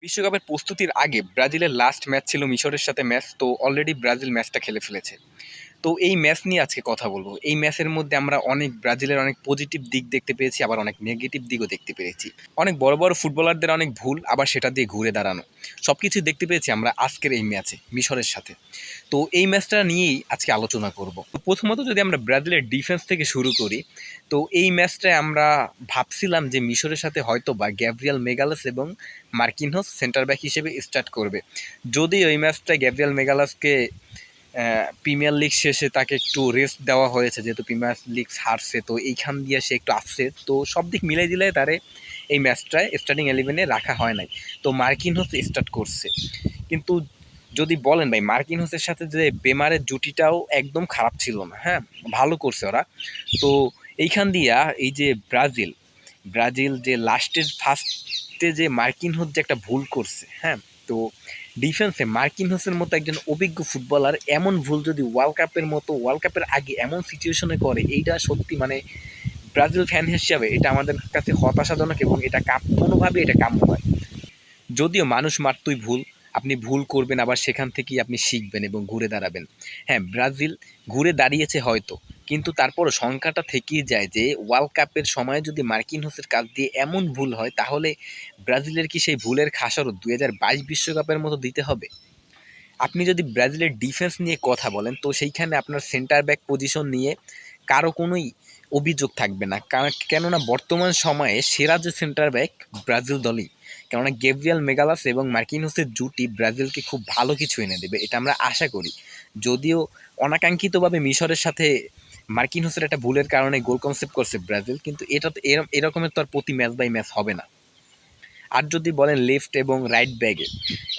বিশ্বকাপের প্রস্তুতির আগে ব্রাজিলের লাস্ট ম্যাচ ছিল মিশরের সাথে ম্যাচ। তো অলরেডি ব্রাজিল ম্যাচটা খেলে ফেলেছে। তো এই ম্যাচ নিয়ে আজকে কথা বলবো। এই ম্যাচের মধ্যে আমরা ব্রাজিলের অনেক পজিটিভ দিক দেখতে পেয়েছি, আবার অনেক নেগেটিভ দিকও দেখতে পেরেছি। অনেক বড় বড় ফুটবলারদের অনেক ভুল, আবার সেটা দিয়ে ঘুরে দাঁড়ানো, সব কিছুই দেখতে পেয়েছি আমরা আজকের এই ম্যাচে মিশরের সাথে। তো এই ম্যাচটা নিয়েই আজকে আলোচনা করব। প্রথমত যদি আমরা ব্রাজিলের ডিফেন্স থেকে শুরু করি, তো এই ম্যাচটায় আমরা ভাবছিলাম যে মিশরের সাথে হয়তো বা গ্যাব্রিয়েল মেগালাস এবং মার্কিনহোস সেন্টার ব্যাক হিসেবে স্টার্ট করবে। যদিও এই ম্যাচটায় গ্যাব্রিয়েল মেগালাসকে প্রিমিয়ার লিগ শেষে তাকে একটু রেস্ট দেওয়া হয়েছে, যেহেতু প্রিমিয়ার লিগ হারছে, তো এইখান দিয়ে সে একটু আসছে। তো সব দিক মিলাই দিলে তারে এই ম্যাচটায় স্টার্টিং 11-এ রাখা হয় নাই। তো মার্কিনহোস স্টার্ট করছে। কিন্তু যদি বলেন ভাই, মার্কিনহোসের সাথে যে বেমারের জুটিটাও একদম খারাপ ছিল না, হ্যাঁ, ভালো করছে ওরা। তো এইখান দিয়া এই যে ব্রাজিল ব্রাজিল যে লাস্টের ফার্স্টে যে মার্কিনহোস যে একটা ভুল করছে, হ্যাঁ। তো ডিফেন্সে মার্কিনহোসের মতো একজন অভিজ্ঞ ফুটবলার এমন ভুল যদি ওয়ার্ল্ড কাপের আগে এমন সিচুয়েশনে করে, এইটা সত্যি মানে ব্রাজিল ফ্যান হিসাবে এটা আমাদের কাছে হতাশাজনক, এবং এটা কোনোভাবে এটা কাম্য নয়। যদিও মানুষ মাত্রই ভুল, আপনি ভুল করবেন, আবার সেখান থেকেই আপনি শিখবেন এবং ঘুরে দাঁড়াবেন। হ্যাঁ, ব্রাজিল ঘুরে দাঁড়িয়েছে হয়তো, কিন্তু তারপরও সংখ্যাটা থেকেই যায় যে ওয়ার্ল্ড কাপের সময় যদি মার্কিনহোসের কাছ দিয়ে এমন ভুল হয়, তাহলে ব্রাজিলের কি সেই ভুলের খাসারত 2022 বিশ্বকাপের মতো দিতে হবে? আপনি যদি ব্রাজিলের ডিফেন্স নিয়ে কথা বলেন, তো সেইখানে আপনার সেন্টার ব্যাক পজিশন নিয়ে কারো কোনোই অভিযোগ থাকবে না। কেননা বর্তমান সময়ে সেরা যে সেন্টার ব্যাক ব্রাজিল দলই। কেননা গ্যাব্রিয়েল মেগালাস এবং মার্কিনহোসের জুটি ব্রাজিলকে খুব ভালো কিছু এনে দেবে, এটা আমরা আশা করি। যদিও অনাকাঙ্ক্ষিতভাবে মিশরের সাথে মার্কিনহোসের একটা ভুলের কারণে গোল কনসেপ্ট করছে ব্রাজিল, কিন্তু এটা তো এরকমের তো আর প্রতি ম্যাচ বাই ম্যাচ হবে না। আর যদি বলেন লেফট এবং রাইট ব্যাগে,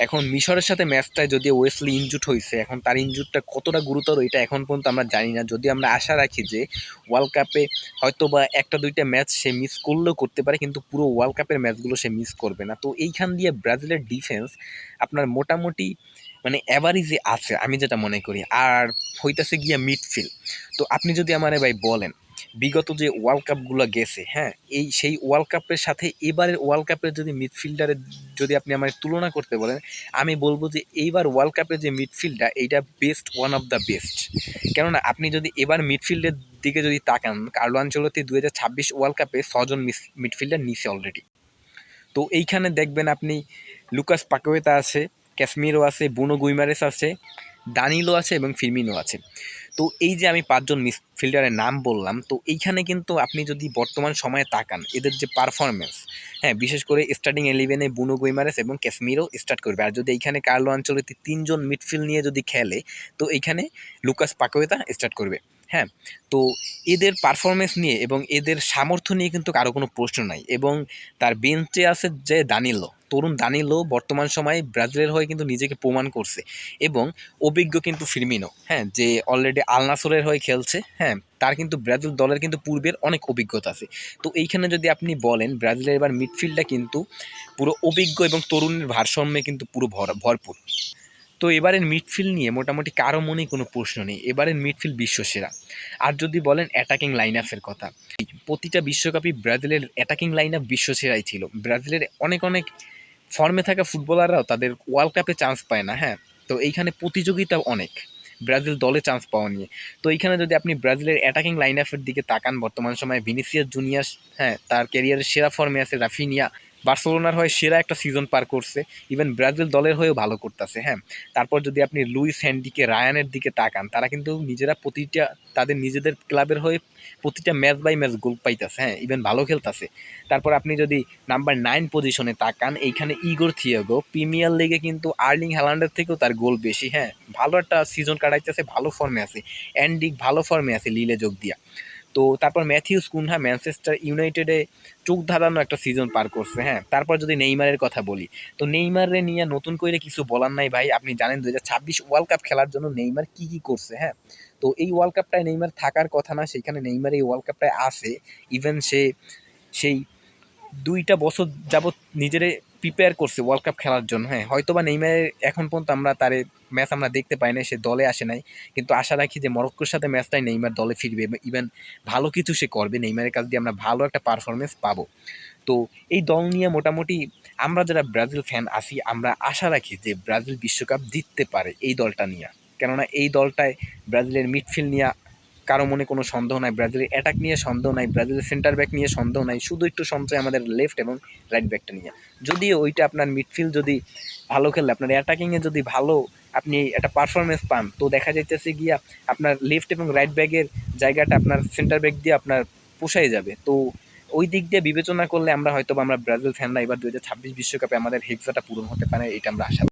এখন মিশরের সাথে ম্যাচটায় যদি ওয়েসলি ইনজুড হয়েছে, এখন তার ইনজুরটা কতটা গুরুতর এটা এখন পর্যন্ত আমরা জানি না। যদি আমরা আশা রাখি যে ওয়ার্ল্ড কাপে হয়তো বা একটা দুইটা ম্যাচ সে মিস করলেও করতে পারে, কিন্তু পুরো ওয়ার্ল্ড কাপের ম্যাচগুলো সে মিস করবে না। তো এইখান দিয়ে ব্রাজিলের ডিফেন্স আপনার মোটামুটি মানে অ্যাভারেজে আছে আমি যেটা মনে করি। আর হইতাছে গিয়া মিডফিল্ড। তো আপনি যদি আমারে ভাই বলেন বিগত যে ওয়ার্ল্ড কাপগুলো গেছে, হ্যাঁ, সেই ওয়ার্ল্ড কাপের সাথে এবারের ওয়ার্ল্ড কাপের যদি মিডফিল্ডারের যদি আপনি আমার তুলনা করতে বলেন, আমি বলবো যে এইবার ওয়ার্ল্ড কাপের যে মিডফিল্ডটা এইটা best, one of the best. কেননা আপনি যদি এবার মিডফিল্ডের দিকে যদি তাকান, কার্লো আনচেলত্তি 2026 ওয়ার্ল্ড কাপে 6 জন মিডফিল্ডার নিছে অলরেডি। তো এইখানে দেখবেন আপনি লুকাস পাকুয়েতা আছে, ক্যাসমিরো আছে, বুনো গুইমারেস আছে, দানিলো আছে এবং ফিরমিনো আছে। তো এই যে আমি 5 জন মিডফিল্ডারের নাম বললাম, তো এইখানে কিন্তু আপনি যদি বর্তমান সময়ে তাকান এদের যে পারফরমেন্স, হ্যাঁ, বিশেষ করে স্টার্টিং 11-এ বুনো গুইমারেস এবং ক্যাসমিরো স্টার্ট করবে। আর যদি এইখানে কার্লো আনচেলত্তি 3 জন মিডফিল্ড নিয়ে যদি খেলে, তো এইখানে লুকাস পাকুয়েতা স্টার্ট করবে। হ্যাঁ, তো এদের পারফরমেন্স নিয়ে এবং এদের সামর্থ্য নিয়ে কিন্তু কারো কোনো প্রশ্ন নাই। এবং তার বেঞ্চে আছে যে দানিলো, তরুণ দানিলো বর্তমান সময়ে ব্রাজিলের হয়ে কিন্তু নিজেকে প্রমাণ করছে। এবং অভিজ্ঞ কিন্তু ফিরমিনো, হ্যাঁ, যে অলরেডি আল নাসরের হয়ে খেলছে, হ্যাঁ, তার কিন্তু ব্রাজিল দলের কিন্তু পূর্বের অনেক অভিজ্ঞতা আছে। তো এইখানে যদি আপনি বলেন ব্রাজিলের এবার মিডফিল্ডটা কিন্তু পুরো অভিজ্ঞ এবং তরুণের ভারসাম্যে কিন্তু পুরো ভরপুর। তো এবারের মিডফিল্ড নিয়ে মোটামুটি কারো মনেই কোনো প্রশ্ন নেই, এবারের মিডফিল্ড বিশ্বসেরা। আর যদি বলেন অ্যাটাকিং লাইন আপের কথা, প্রতিটা বিশ্বকাপই ব্রাজিলের অ্যাটাকিং লাইন আপ বিশ্বসেরাই ছিল। ব্রাজিলের অনেক অনেক ফর্মে থাকা ফুটবলাররাও তাদের ওয়ার্ল্ড কাপে চান্স পায় না, হ্যাঁ। তো এইখানে প্রতিযোগিতা অনেক ব্রাজিল দলে চান্স পাওয়া নিয়ে। তো এইখানে যদি আপনি ব্রাজিলের অ্যাটাকিং লাইন আপের দিকে তাকান, বর্তমান সময়ে ভিনিসিয়াস জুনিয়র, হ্যাঁ, তার ক্যারিয়ারের সেরা ফর্মে আছে। রাফিনিয়া বার্সেলোনার হয়ে সেরা একটা সিজন পার করছে, ইভেন ব্রাজিল দলের হয়েও ভালো করতেছে, হ্যাঁ। তারপর যদি আপনি লুইস হ্যান্ডিকে, রায়ানের দিকে তাকান, তারা কিন্তু নিজেরা প্রতিটা তাদের নিজেদের ক্লাবের হয়ে প্রতিটা ম্যাচ বাই ম্যাচ গোল পাইতেছে, হ্যাঁ, ইভেন ভালো খেলতেছে। তারপর আপনি যদি নাম্বার 9 পজিশনে তাকান, এইখানে ইগোর থিয়াগো প্রিমিয়ার লিগে কিন্তু আর্লিং হ্যালান্ডের থেকেও তার গোল বেশি, হ্যাঁ, ভালো একটা সিজন কাটাইতেছে, ভালো ফর্মে আছে। অ্যান্ডিক ভালো ফর্মে আছে লিলে যোগ দিয়া। তো তারপর ম্যাথিউস কুনহা ম্যানচেস্টার ইউনাইটেডে চোখ ধাঁধানো একটা সিজন পার করছে, হ্যাঁ। তারপর যদি নেইমারের কথা বলি, তো নেইমারে নিয়ে নতুন করে কিছু বলার নাই ভাই। আপনি জানেন 2026 ওয়ার্ল্ড কাপ খেলার জন্য নেইমার কি করছে, হ্যাঁ। তো এই ওয়ার্ল্ড কাপটায় নেইমার থাকার কথা না, সেখানে নেইমার এই ওয়ার্ল্ড কাপটায় আছে। ইভেন সে সেই 2টা বছর যাবৎ নিজেরে প্রিপেয়ার করছে ওয়ার্ল্ড কাপ খেলার জন্য, হ্যাঁ। হয়তোবা নেইমারের এখন পর্যন্ত আমরা তার ম্যাচ আমরা দেখতে পাই নাই, সে দলে আসে নাই, কিন্তু আশা রাখি যে মরক্কোর সাথে ম্যাচটাই নেইমার দলে ফিরবে, ইভেন ভালো কিছু সে করবে, নেইমারের কাছ দিয়ে আমরা ভালো একটা পারফরমেন্স পাবো। তো এই দল নিয়ে মোটামুটি আমরা যারা ব্রাজিল ফ্যান আছি আমরা আশা রাখি যে ব্রাজিল বিশ্বকাপ জিততে পারে এই দলটা নিয়ে। কেননা এই দলটায় ব্রাজিলের মিডফিল্ড নিয়ে কারো মনে কোনো সন্দেহ নাই, ব্রাজিলের অ্যাটাক নিয়ে সন্দেহ নাই, ব্রাজিলের সেন্টার ব্যাক নিয়ে সন্দেহ নাই, শুধু একটু সঞ্চয় আমাদের লেফট এবং রাইট ব্যাকটা নিয়ে। যদিও ওইটা আপনার মিডফিল্ড যদি ভালো খেলে, আপনার অ্যাটাকিংয়ে যদি ভালো আপনি একটা পারফরমেন্স পান, তো দেখা যাইতেছে গিয়া আপনার লেফট এবং রাইট ব্যাকের জায়গাটা আপনার সেন্টার ব্যাক দিয়ে আপনার পোষাই যাবে। তো ওই দিক দিয়ে বিবেচনা করলে আমরা হয়তো আমরা ব্রাজিল ফ্যানরা এবার 2026 বিশ্বকাপে আমাদের হেক্সাটা পূরণ হতে পারে, এটা আমরা আশা